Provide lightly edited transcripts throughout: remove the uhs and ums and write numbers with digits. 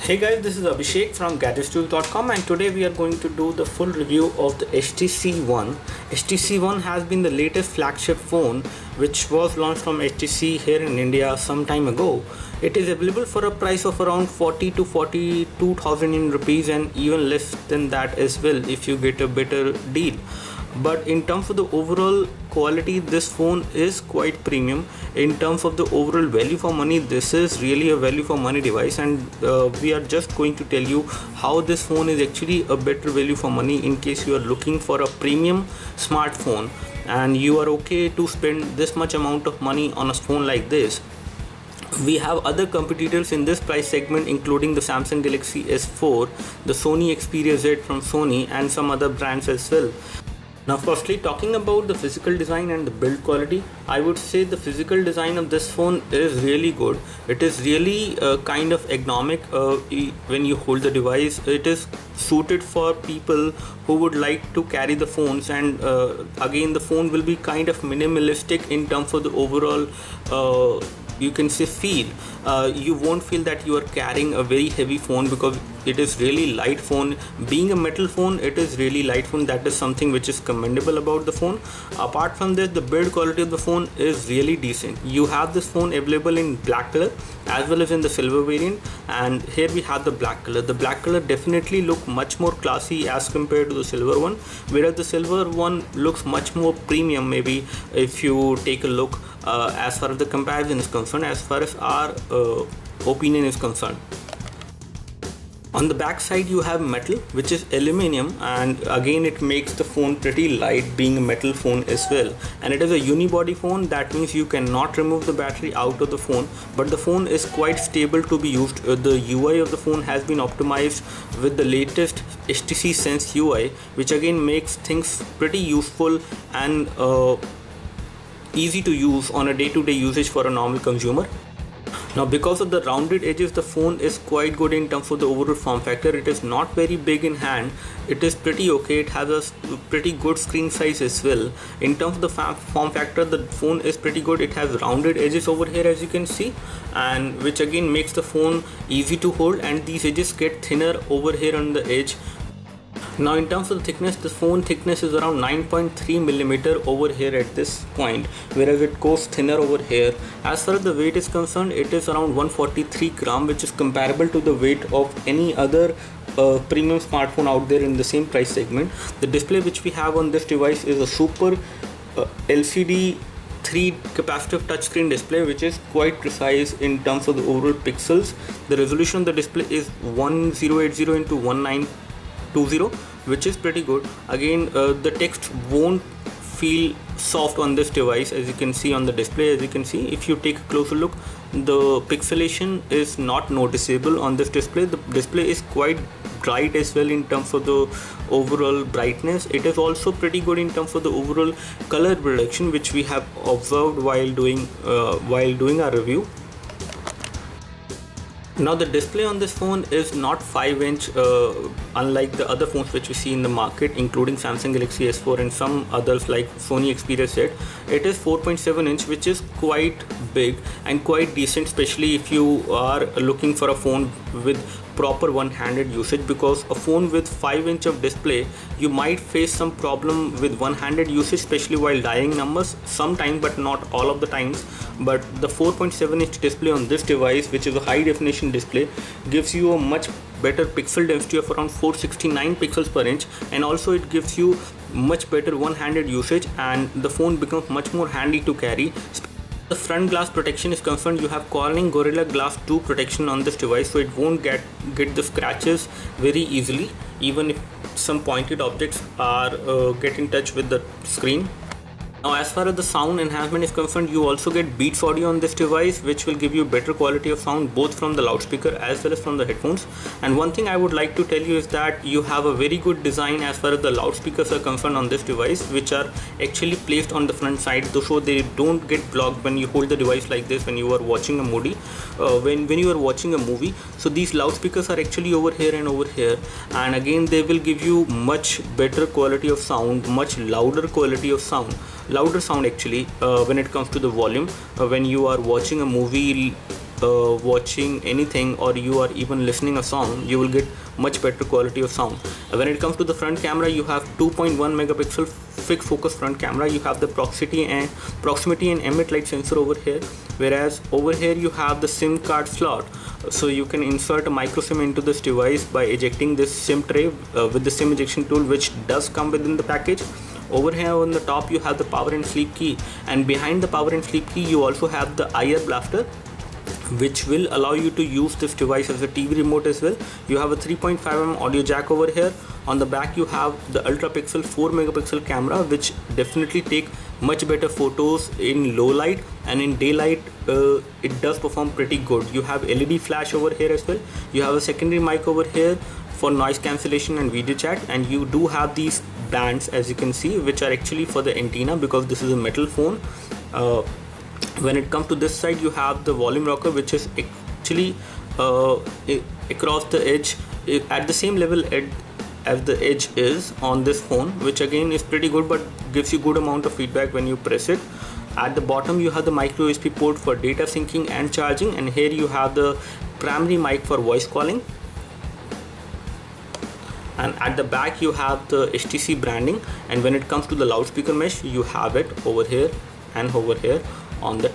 Hey guys, this is Abhishek from gadgetstool.com, and today we are going to do the full review of the HTC One. HTC One has been the latest flagship phone which was launched from HTC here in India some time ago. It is available for a price of around 40 to 42,000 in rupees, and even less than that as well if you get a better deal. But in terms of the overall quality, this phone is quite premium. In terms of the overall value for money, this is really a value for money device, and we are just going to tell you how this phone is actually a better value for money in case you are looking for a premium smartphone and you are okay to spend this much amount of money on a phone like this. We have other competitors in this price segment, including the Samsung Galaxy S4, the Sony Xperia Z from Sony, and some other brands as well. Now, firstly, talking about the physical design and the build quality, I would say the physical design of this phone is really good. It is really kind of ergonomic when you hold the device. It is suited for people who would like to carry the phones, and again, the phone will be kind of minimalistic in terms of the overall you can say feel. You won't feel that you are carrying a very heavy phone because it is really light phone. Being a metal phone, it is really light phone. That is something which is commendable about the phone. Apart from this, the build quality of the phone is really decent. You have this phone available in black color as well as in the silver variant, and here we have the black color. The black color definitely look much more classy as compared to the silver one, whereas the silver one looks much more premium, maybe if you take a look as far as the comparison is concerned, as far as our opinion is concerned. On the back side you have metal, which is aluminium, and again it makes the phone pretty light, being a metal phone as well. And it is a unibody phone. That means you cannot remove the battery out of the phone, but the phone is quite stable to be used. The UI of the phone has been optimized with the latest HTC Sense UI, which again makes things pretty useful and easy to use on a day-to-day usage for a normal consumer. Now, because of the rounded edges, the phone is quite good in terms of the overall form factor. It is not very big in hand. It is pretty okay. It has a pretty good screen size as well. In terms of the form factor, the phone is pretty good. It has rounded edges over here, as you can see, and which again makes the phone easy to hold, and these edges get thinner over here on the edge. Now, in terms of the thickness, the phone thickness is around 9.3 millimeter over here at this point, whereas it goes thinner over here. As far as the weight is concerned, it is around 143 gram, which is comparable to the weight of any other premium smartphone out there in the same price segment. The display which we have on this device is a super LCD 3 capacitive touchscreen display, which is quite precise in terms of the overall pixels. The resolution of the display is 1080 into 1920, which is pretty good. Again, the text won't feel soft on this device, as you can see on the display. As you can see, if you take a closer look, the pixelation is not noticeable on this display. The display is quite bright as well in terms of the overall brightness. It is also pretty good in terms of the overall color reduction, which we have observed while doing our review. Now, the display on this phone is not 5-inch unlike the other phones which we see in the market, including Samsung Galaxy S4 and some others like Sony Xperia Z. It is 4.7 inch, which is quite big and quite decent, especially if you are looking for a phone with proper one-handed usage, because a phone with 5-inch of display, you might face some problem with one-handed usage, especially while dialing numbers sometime, but not all of the times. But the 4.7-inch display on this device, which is a high definition display, gives you a much better pixel density of around 469 pixels per inch, and also it gives you much better one-handed usage, and the phone becomes much more handy to carry. The front glass protection is concerned, you have Corning Gorilla Glass 2 protection on this device, so it won't get the scratches very easily, even if some pointed objects are get in touch with the screen. Now, as far as the sound enhancement is concerned, you also get Beats audio on this device, which will give you better quality of sound both from the loudspeaker as well as from the headphones. And one thing I would like to tell you is that you have a very good design as far as the loudspeakers are concerned on this device, which are actually placed on the front side, so they don't get blocked when you hold the device like this when you are watching a movie. When you are watching a movie, so these loudspeakers are actually over here and over here, and again they will give you much better quality of sound, much louder quality of sound. Louder sound actually when it comes to the volume when you are watching a movie watching anything, or you are even listening a song, you will get much better quality of sound. When it comes to the front camera, you have 2.1 megapixel fixed focus front camera. You have the proximity and ambient light sensor over here, whereas over here you have the SIM card slot. So you can insert a micro SIM into this device by ejecting this SIM tray with the SIM ejection tool, which does come within the package. Over here on the top you have the power and sleep key, and behind the power and sleep key you also have the IR blaster, which will allow you to use this device as a TV remote as well. You have a 3.5mm audio jack over here. On the back you have the ultra pixel 4 megapixel camera, which definitely take much better photos in low light, and in daylight it does perform pretty good. You have LED flash over here as well. You have a secondary mic over here for noise cancellation and video chat, and you do have these bands, as you can see, which are actually for the antenna, because this is a metal phone. When it comes to this side, you have the volume rocker, which is actually across the edge at the same level as the edge is on this phone, which again is pretty good, but gives you good amount of feedback when you press it. At the bottom you have the micro USB port for data syncing and charging, and here you have the primary mic for voice calling. And at the back you have the HTC branding, and when it comes to the loudspeaker mesh, you have it over here and over here on the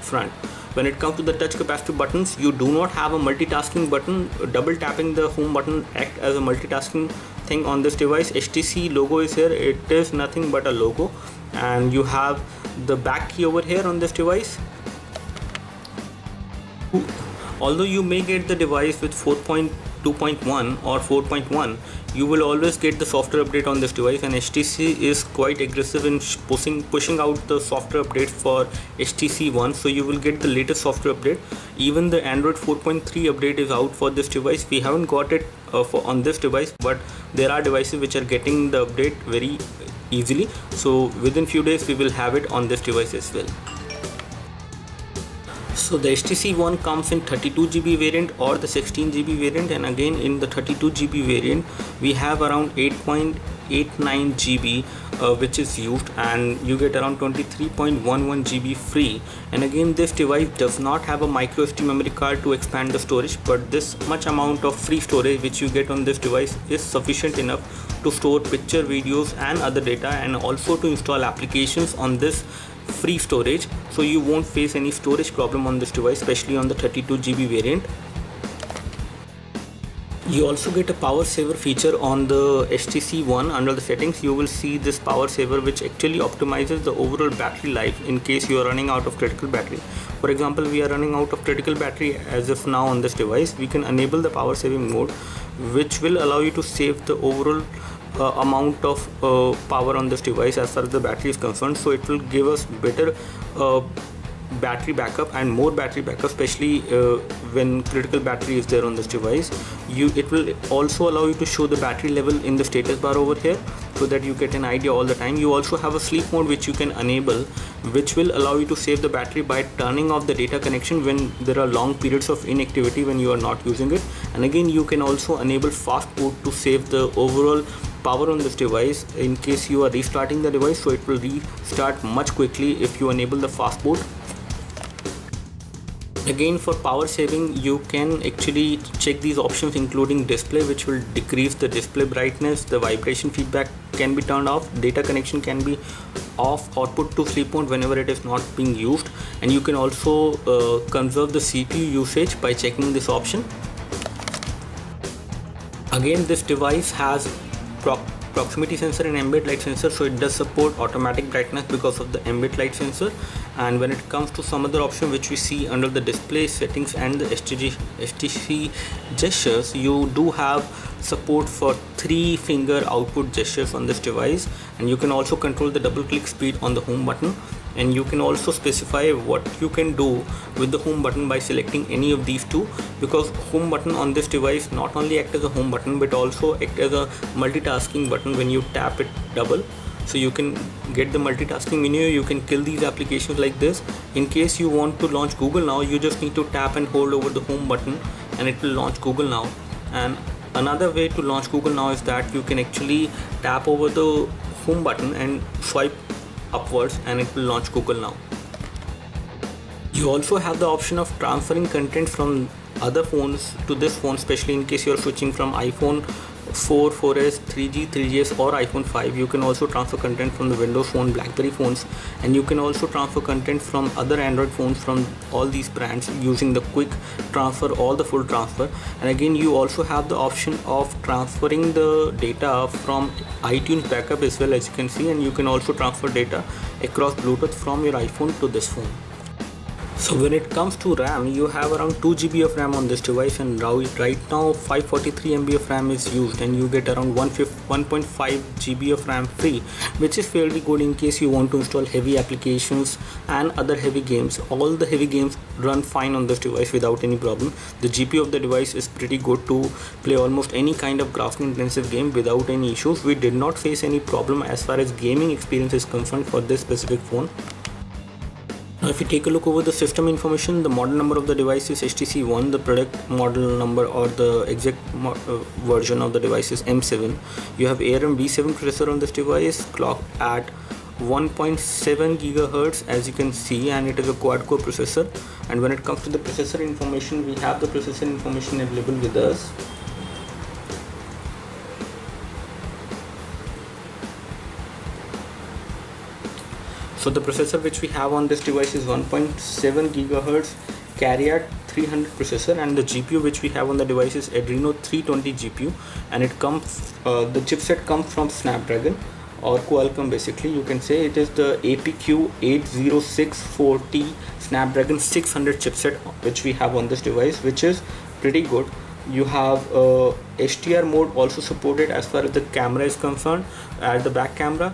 front. When it comes to the touch capacitive buttons, you do not have a multitasking button. Double tapping the home button act as a multitasking thing on this device. HTC logo is here. It is nothing but a logo, and you have the back key over here on this device. Although you may get the device with 4.2.1 or 4.1, you will always get the software update on this device, and HTC is quite aggressive in pushing out the software updates for HTC One, so you will get the latest software update. Even the Android 4.3 update is out for this device. We haven't got it on this device, but there are devices which are getting the update very easily, so within few days we will have it on this device as well. So the HTC One comes in 32GB variant or the 16GB variant, and again in the 32GB variant we have around 8.89GB which is used, and you get around 23.11GB free. And again, this device does not have a micro SD memory card to expand the storage, but this much amount of free storage which you get on this device is sufficient enough to store picture, videos and other data, and also to install applications on this free storage, so you won't face any storage problem on this device, especially on the 32GB variant. You also get a power saver feature on the HTC One. Under the settings you will see this power saver, which actually optimizes the overall battery life in case you are running out of critical battery. For example, we are running out of critical battery as of now on this device. We can enable the power saving mode, which will allow you to save the overall amount of power on this device as far as the battery is concerned. So it will give us better battery backup and more battery backup, especially when critical battery is there on this device. It will also allow you to show the battery level in the status bar over here, so that you get an idea all the time. You also have a sleep mode which you can enable, which will allow you to save the battery by turning off the data connection when there are long periods of inactivity when you are not using it. And again, you can also enable fast boot to save the overall power on this device in case you are restarting the device, so it will restart much quickly if you enable the fast boot. Again, for power saving you can actually check these options, including display, which will decrease the display brightness. The vibration feedback can be turned off, data connection can be off or put to sleep mode whenever it is not being used, and you can also conserve the CPU usage by checking this option. Again, this device has proximity sensor and ambient light sensor, so it does support automatic brightness because of the ambient light sensor. And when it comes to some other option which we see under the display settings and the HTC gestures, you do have support for 3-finger output gestures on this device, and you can also control the double click speed on the home button, and you can also specify what you can do with the home button by selecting any of these two, because home button on this device not only act as a home button but also act as a multitasking button when you tap it double. So you can get the multitasking menu. You can kill these applications like this. In case you want to launch Google Now, you just need to tap and hold over the home button and it will launch Google Now. And another way to launch Google Now is that you can actually tap over the home button and swipe upwards and it will launch Google Now. You also have the option of transferring content from other phones to this phone, especially in case you are switching from iPhone 4, 4S, 3G, 3GS or iPhone 5. You can also transfer content from the Windows Phone, BlackBerry phones, and you can also transfer content from other Android phones from all these brands using the quick transfer or the full transfer. And again, you also have the option of transferring the data from iTunes backup as well, as you can see, and you can also transfer data across Bluetooth from your iPhone to this phone. So when it comes to RAM, you have around 2 GB of RAM on this device, and right now 543 MB of RAM is used, and you get around 1.5 GB of RAM free, which is fairly good in case you want to install heavy applications and other heavy games. All the heavy games run fine on this device without any problem. The GPU of the device is pretty good to play almost any kind of graphic intensive game without any issues. We did not face any problem as far as gaming experience is concerned for this specific phone. Now if you take a look over the system information, the model number of the device is HTC One, the product model number or the exact version of the device is M7. You have ARM V7 processor on this device, clocked at 1.7 GHz as you can see, and it is a quad core processor. And when it comes to the processor information, we have the processor information available with us. So the processor which we have on this device is 1.7 GHz Carrier 300 processor, and the GPU which we have on the device is Adreno 320 GPU, and it comes the chipset comes from Snapdragon or Qualcomm. Basically you can say it is the APQ 8064T Snapdragon 600 chipset which we have on this device, which is pretty good. You have HDR mode also supported as far as the camera is concerned. At the back camera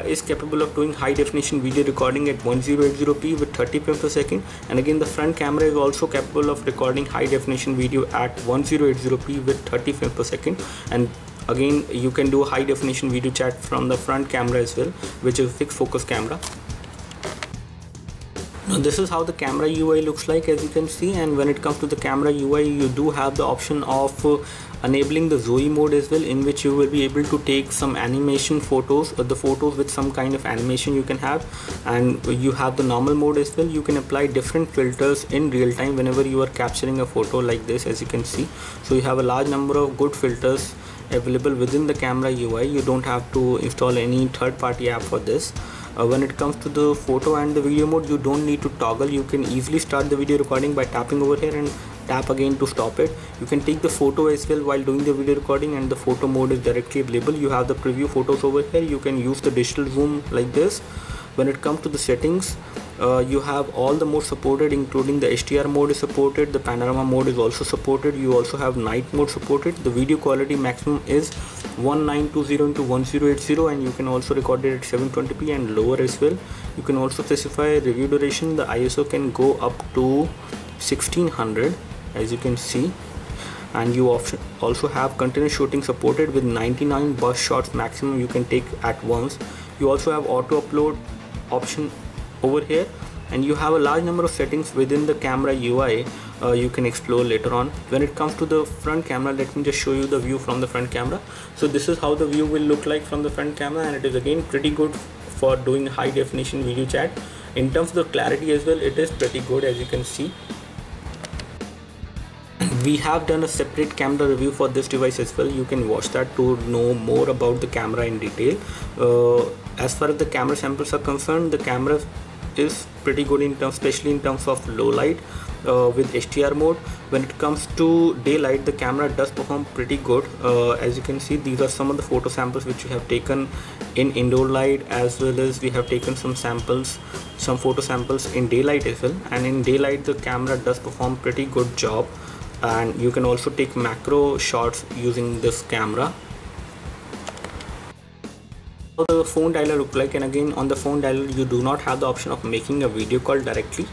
is capable of doing high definition video recording at 1080p with 30 frames per second, and again the front camera is also capable of recording high definition video at 1080p with 30 frames per second. And again you can do high definition video chat from the front camera as well, which is a fixed focus camera. Now this is how the camera UI looks like, as you can see. And when it comes to the camera UI, you do have the option of enabling the Zoe mode as well, in which you will be able to take some animation photos, or the photos with some kind of animation you can have. And you have the normal mode as well. You can apply different filters in real time whenever you are capturing a photo like this, as you can see. So you have a large number of good filters available within the camera UI. You don't have to install any third-party app for this. When it comes to the photo and the video mode, you don't need to toggle. You can easily start the video recording by tapping over here and tap again to stop it. You can take the photo as well while doing the video recording, and the photo mode is directly available. You have the preview photos over here. You can use the digital zoom like this. When it comes to the settings, you have all the modes supported, including the HDR mode is supported, the panorama mode is also supported. You also have night mode supported. The video quality maximum is 1920x1080, and you can also record it at 720p and lower as well. You can also specify review duration. The ISO can go up to 1600, as you can see. And you also have continuous shooting supported with 99 burst shots maximum you can take at once. You also have auto upload option over here, and you have a large number of settings within the camera UI you can explore later on. When it comes to the front camera, let me just show you the view from the front camera. So this is how the view will look like from the front camera, and it is again pretty good for doing high definition video chat. In terms of the clarity as well, it is pretty good, as you can see. We have done a separate camera review for this device as well. You can watch that to know more about the camera in detail. As far as the camera samples are concerned, the camera is pretty good in terms, especially in terms of low light with HDR mode. When it comes to daylight, the camera does perform pretty good. As you can see, these are some of the photo samples which we have taken in indoor light, as well as we have taken some photo samples in daylight as well. And in daylight, the camera does perform pretty good job. And you can also take macro shots using this camera. How the phone dialer look like, and again on the phone dialer you do not have the option of making a video call directly.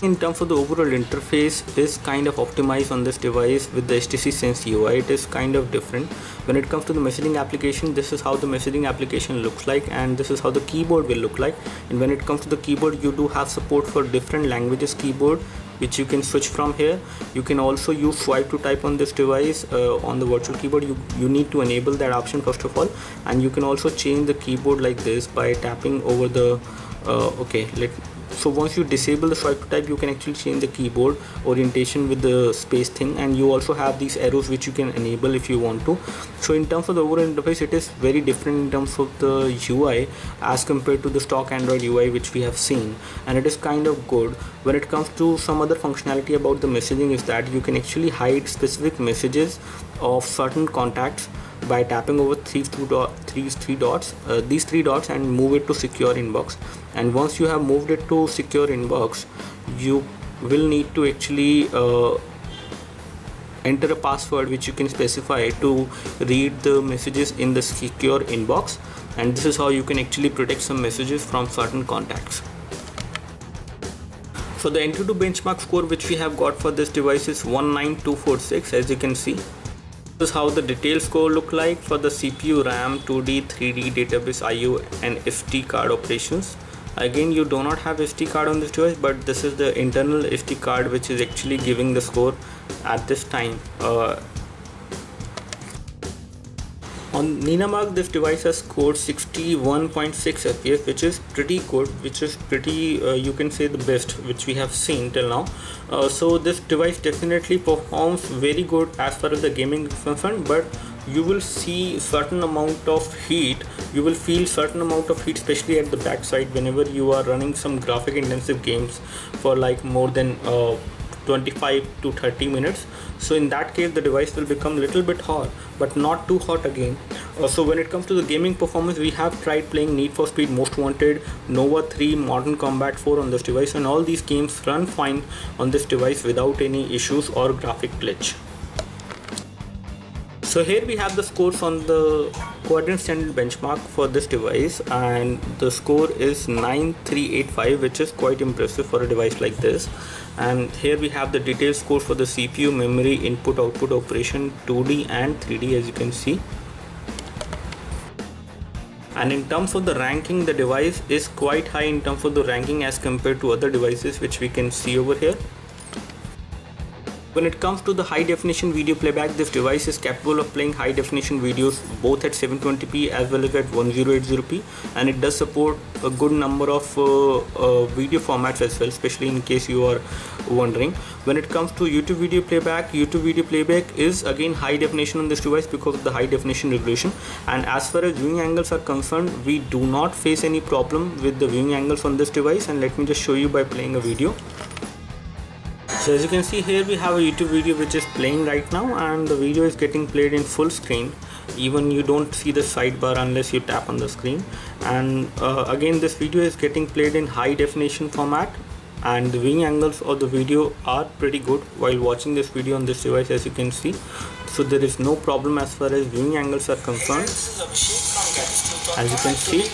In terms of the overall interface, is kind of optimized on this device with the HTC Sense UI. It is kind of different. When it comes to the messaging application, this is how the messaging application looks like, and this is how the keyboard will look like. And when it comes to the keyboard, you do have support for different languages keyboard, which you can switch from here. You can also use swipe to type on this device. On the virtual keyboard, you need to enable that option first of all, and you can also change the keyboard like this by tapping over the So once you disable the swipe to type, you can actually change the keyboard orientation with the space thing, and you also have these arrows which you can enable if you want to. So in terms of the overall interface, it is very different in terms of the UI as compared to the stock Android UI which we have seen, and it is kind of good. When it comes to some other functionality about the messaging is that you can actually hide specific messages of certain contacts by tapping over these three dots and move it to secure inbox. And once you have moved it to secure inbox, you will need to actually enter a password which you can specify to read the messages in the secure inbox, and this is how you can actually protect some messages from certain contacts. So the Antutu benchmark score which we have got for this device is 19246, as you can see. This is how the detailed score look like for the CPU, RAM, 2D, 3D, database, IO and SD card operations. Again, you do not have SD card on this device, but this is the internal SD card which is actually giving the score at this time. On Ninamark, this device has scored 61.6 FPS, which is pretty good, which is pretty, you can say, the best which we have seen till now. So this device definitely performs very good as far as the gaming is concerned, but you will see certain amount of heat, you will feel certain amount of heat, especially at the backside whenever you are running some graphic intensive games for like more than 25 to 30 minutes. So in that case the device will become a little bit hot, but not too hot again. So when it comes to the gaming performance, we have tried playing Need for Speed Most Wanted, Nova 3, Modern Combat 4 on this device, and all these games run fine on this device without any issues or graphic glitch. So here we have the scores on the Quadrant Standard benchmark for this device, and the score is 9385, which is quite impressive for a device like this. And here we have the detailed score for the CPU, memory, input, output, operation, 2D and 3D, as you can see. And in terms of the ranking, the device is quite high in terms of the ranking as compared to other devices which we can see over here. When it comes to the high definition video playback, this device is capable of playing high definition videos both at 720p as well as at 1080p, and it does support a good number of video formats as well, especially in case you are wondering. When it comes to YouTube video playback is again high definition on this device because of the high definition resolution, and as far as viewing angles are concerned, we do not face any problem with the viewing angles on this device. And let me just show you by playing a video. So as you can see here, we have a YouTube video which is playing right now, and the video is getting played in full screen. Even you don't see the sidebar unless you tap on the screen. And again, this video is getting played in high definition format, and the viewing angles of the video are pretty good while watching this video on this device, as you can see. So there is no problem as far as viewing angles are concerned, as you can see.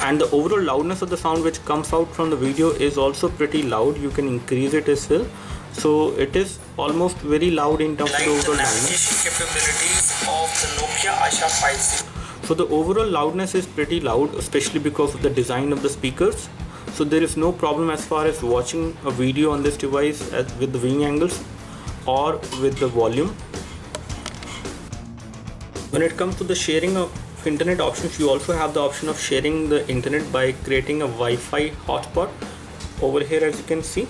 And the overall loudness of the sound which comes out from the video is also pretty loud. You can increase it as well. So it is almost very loud in terms of the overall loudness. So the overall loudness is pretty loud, especially because of the design of the speakers. So there is no problem as far as watching a video on this device with the viewing angles or with the volume. When it comes to the sharing of internet options, you also have the option of sharing the internet by creating a Wi-Fi hotspot over here, as you can see.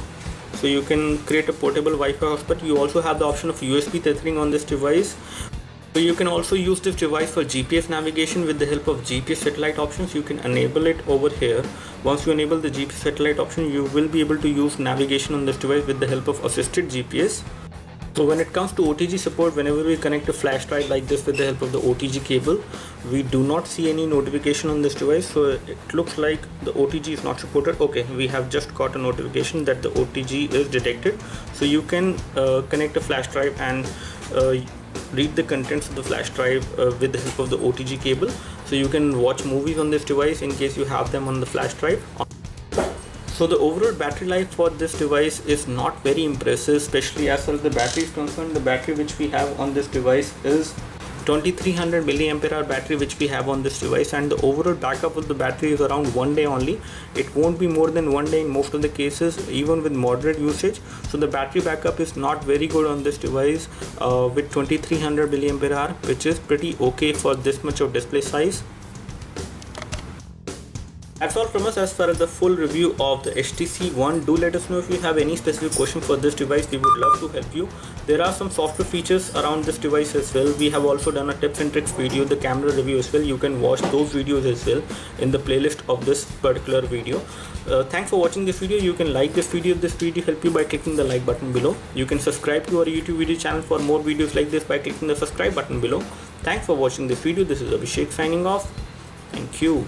So you can create a portable Wi-Fi hotspot. You also have the option of USB tethering on this device. So you can also use this device for GPS navigation with the help of GPS satellite options. You can enable it over here. Once you enable the GPS satellite option, you will be able to use navigation on this device with the help of assisted GPS. So when it comes to OTG support, whenever we connect a flash drive like this with the help of the OTG cable, we do not see any notification on this device. So it looks like the OTG is not supported. Okay, we have just got a notification that the OTG is detected. So you can connect a flash drive and read the contents of the flash drive with the help of the OTG cable. So you can watch movies on this device in case you have them on the flash drive. So the overall battery life for this device is not very impressive, especially as far as the battery is concerned. The battery which we have on this device is 2300 mAh battery which we have on this device, and the overall backup of the battery is around 1 day only. It won't be more than 1 day in most of the cases, even with moderate usage. So the battery backup is not very good on this device with 2300 mAh, which is pretty okay for this much of display size. That's all from us as far as the full review of the HTC One. Do let us know if you have any specific question for this device. We would love to help you. There are some software features around this device as well. We have also done a tips and tricks video, the camera review as well. You can watch those videos as well in the playlist of this particular video. Thanks for watching this video. You can like this video if this video helped you by clicking the like button below. You can subscribe to our YouTube video channel for more videos like this by clicking the subscribe button below. Thanks for watching this video. This is Abhishek signing off. Thank you.